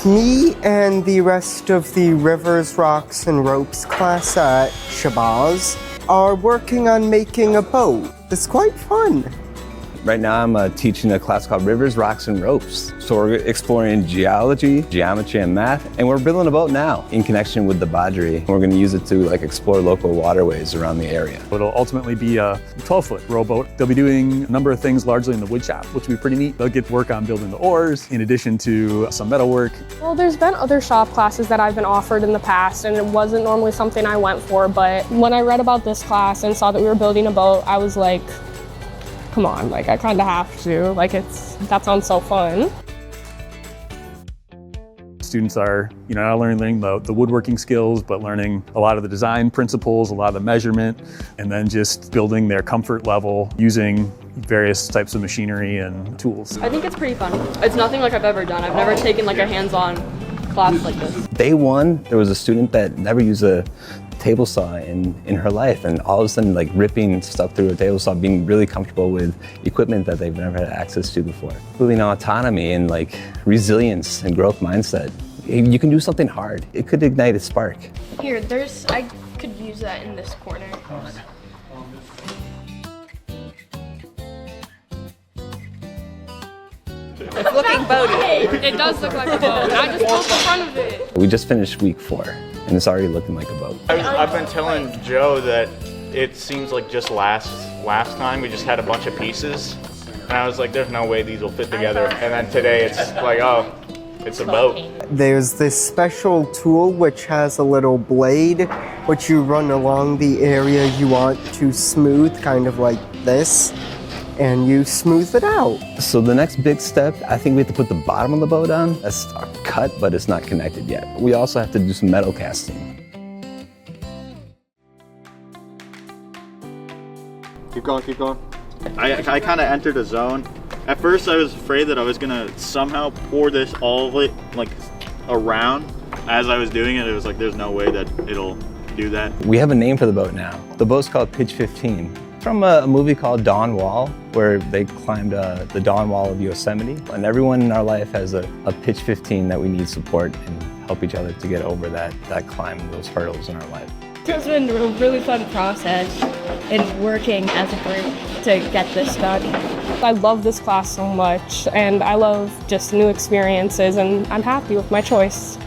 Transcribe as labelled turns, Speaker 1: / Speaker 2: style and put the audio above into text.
Speaker 1: Me and the rest of the Rivers, Rocks, and Ropes class at Shabazz are working on making a boat. It's quite fun.
Speaker 2: Right now I'm teaching a class called Rivers, Rocks, and Ropes. So we're exploring geology, geometry, and math, and we're building a boat now in connection with the Badri. We're going to use it to explore local waterways around the area.
Speaker 3: It'll ultimately be a 12-foot rowboat. They'll be doing a number of things largely in the wood shop, which will be pretty neat. They'll get to work on building the oars in addition to some metal work.
Speaker 4: Well, there's been other shop classes that I've been offered in the past, and it wasn't normally something I went for, but when I read about this class and saw that we were building a boat, I was like, come on, I kind of have to. That sounds so fun.
Speaker 3: Students are, not only learning the woodworking skills, but learning a lot of the design principles, a lot of the measurement, and then just building their comfort level using various types of machinery and tools.
Speaker 5: I think it's pretty fun. It's nothing like I've ever done. I've never taken a hands-on class like this.
Speaker 2: Day one, there was a student that never used a table saw in her life, and all of a sudden ripping stuff through a table saw, being really comfortable with equipment that they've never had access to before. Building autonomy and resilience and growth mindset. You can do something hard. It could ignite a spark.
Speaker 6: Here, I could use that in this corner.
Speaker 5: It's looking boaty.
Speaker 4: It does look like a boat. I just built the front of it.
Speaker 2: We just finished week 4, and it's already looking like a boat.
Speaker 7: I've been telling Joe that it seems like just last time we just had a bunch of pieces, and I was like, there's no way these will fit together. And then today it's like, oh, it's a boat.
Speaker 1: There's this special tool which has a little blade which you run along the area you want to smooth, kind of like this, and you smooth it out.
Speaker 2: So the next big step, I think we have to put the bottom of the boat on. That's cut, but it's not connected yet. We also have to do some metal casting.
Speaker 7: Keep going. I kind of entered a zone. At first I was afraid that I was gonna somehow pour this all of it around. As I was doing it, it was like, there's no way that it'll do that.
Speaker 2: We have a name for the boat now. The boat's called Pitch 15. From a movie called Dawn Wall, where they climbed the Dawn Wall of Yosemite. And everyone in our life has a Pitch 15 that we need support and help each other to get over that climb, those hurdles in our life.
Speaker 6: It's been a really fun process in working as a group to get this done.
Speaker 4: I love this class so much, and I love just new experiences, and I'm happy with my choice.